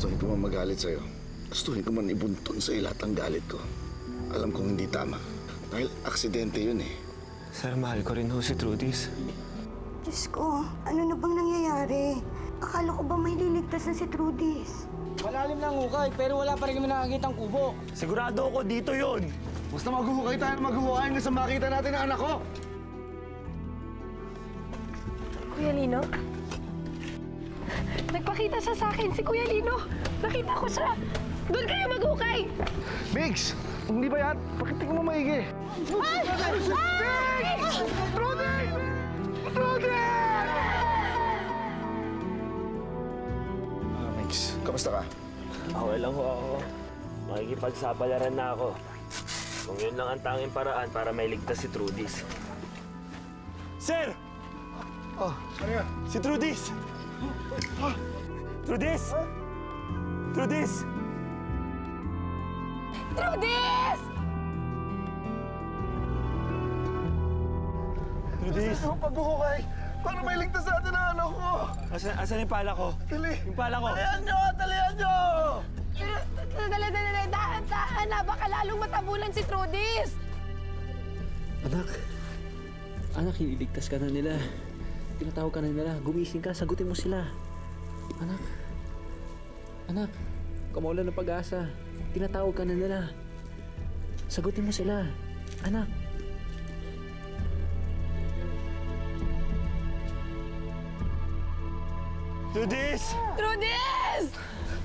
Gustuhin ko man magalit sa'yo. Gustuhin ko man ibuntun sa'yo lahat ng galit ko. Alam kong hindi tama. Dahil aksidente yun eh. Sir, mahal ko rin ho si Trudis. Diyos ko, ano na bang nangyayari? Akala ko ba may liligtas na si Trudis? Malalim na ang hukay, pero wala pa rin kami nakakitang kubo. Sigurado ako dito yun. Basta maghuhukay tayo, maghuhukay hanggang sa makita natin ang anak ko. Kuya Lino? Nagpakita siya sa akin, si Kuya Lino. Nakita ko siya. Doon kayo maghukay! Migs! Hindi ba yan? Bakit di ko mo maigi? Ay! Ay! Trudy! Trudy! Migs, kamusta ka? Okay lang ho ako. Makikipagsapalaran na ako. Kung yun lang ang tanging paraan para mailigtas si Trudis. Sir! Oh, ano yan? Si Trudis! Trudis! Trudis! Trudis! Trudis! Ano paghuhukay? Paano may ligtas natin ang anak ko? Asan yung pala ko? Dali! Yung pala ko! Talihan nyo! Talihan nyo! Dali, dahan na. Baka lalong matabunan si Trudis. Anak, ililigtas ka na nila. Tinatawag ka na nila. Gumising ka, sagutin mo sila. Anak, kamulan ng pag-asa. Tinatawag ka na nila. Sagutin mo sila. Anak. Trudis! Trudis!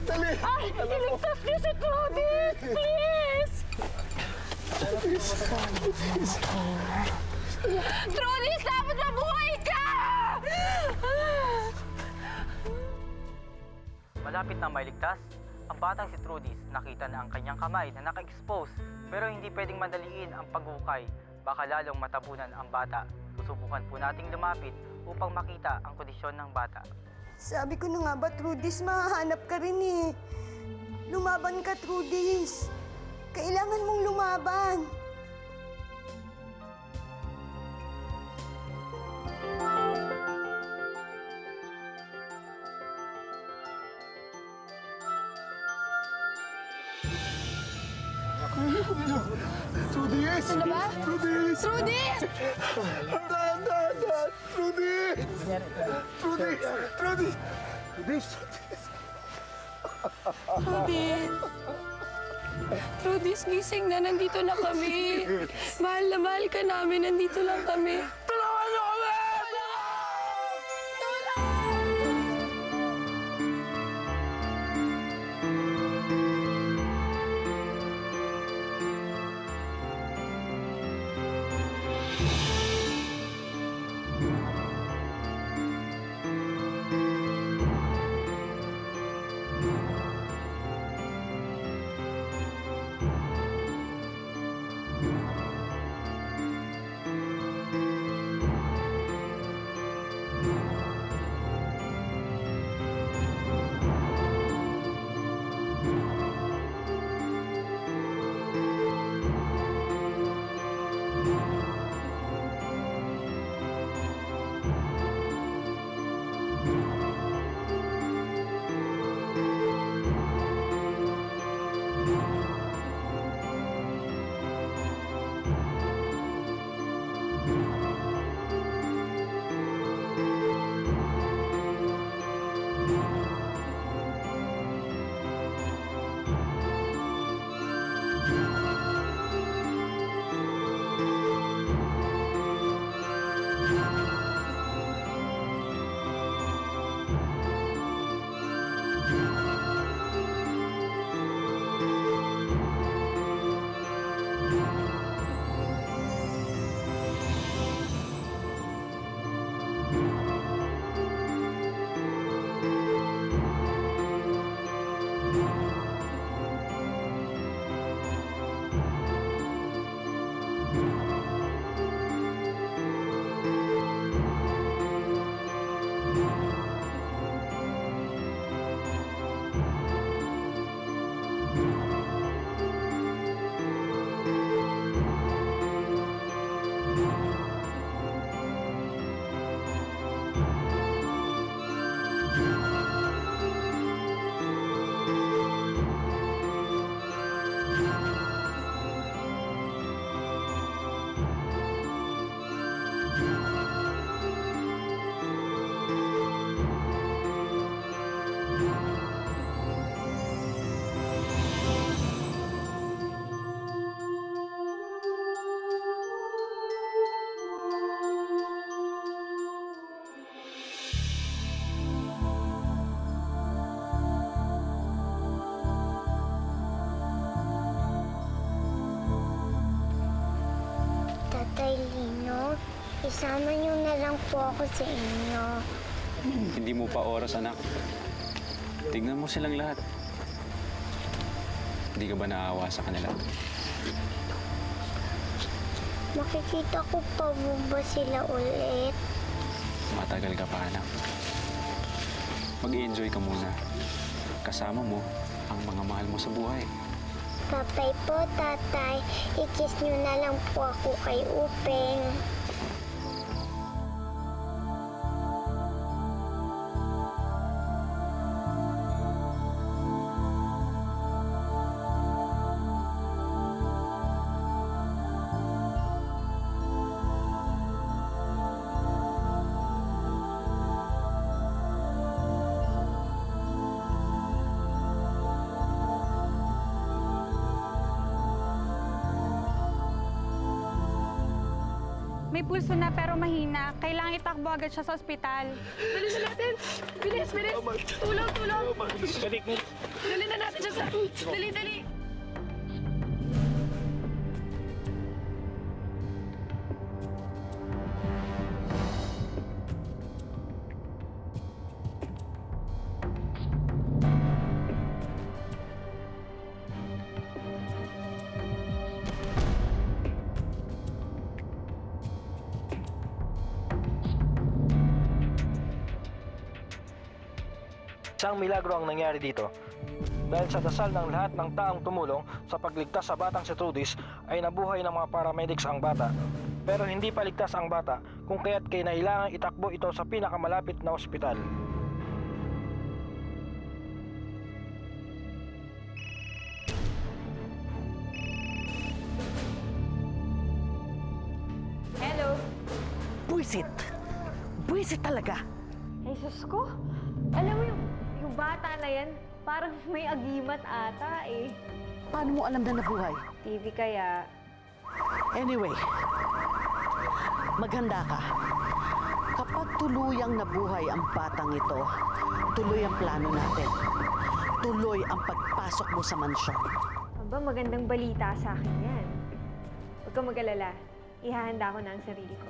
Dali! Ay, iligtas niyo si Trudis! Please! Trudis, dapat mabuhay ka! Malapit na mailigtas, ang batang si Trudis nakita na ang kanyang kamay na naka-expose pero hindi pwedeng madaliin ang paghukay. Baka lalong matabunan ang bata. Susubukan po nating lumapit upang makita ang kondisyon ng bata. Sabi ko na nga ba, Trudis, mahahanap ka rin eh. Lumaban ka, Trudis. Kailangan mong lumaban. Trudis! Ano ba? Trudis! Trudis! Dahan! Trudis! Trudis! Trudis! Trudis! Trudis! Trudis, gising na. Nandito na kami. Mahal na mahal ka namin. Nandito lang kami. Tulungan niyo kami! Isama niyo na lang po ako sa inyo. Hindi mo pa oras, anak. Tignan mo silang lahat. Hindi ka ba naawa sa kanila? Makikita ko pa mo ba sila ulit? Matagal ka pa, anak. Mag-enjoy ka muna. Kasama mo ang mga mahal mo sa buhay. Papay po, tatay. I-kiss niyo na lang po ako kay Upeng. May pulso na pero mahina. Kailangan itakbo agad siya sa ospital. Bilis natin! Bilis, bilis! Tulong, tulong! Dali na natin siya sa... Dali, dali! Isang milagro ang nangyari dito. Dahil sa dasal ng lahat ng taong tumulong sa pagligtas sa batang si Trudis ay nabuhay ng mga paramedics ang bata. Pero hindi pa ligtas ang bata kung kaya't kinailangan itakbo ito sa pinakamalapit na ospital. Hello? Buisit! Buisit talaga! Jesus ko? Alam mo yung bata na yan, parang may agimat ata eh. Paano mo alam na nabuhay? TV kaya. Anyway, maghanda ka. Kapag tuluyang nabuhay ang batang ito, tuloy ang plano natin. Tuloy ang pagpasok mo sa mansyon. Aba, magandang balita sa akin yan. Huwag kang mag-alala. Ihahanda ko na ang sarili ko.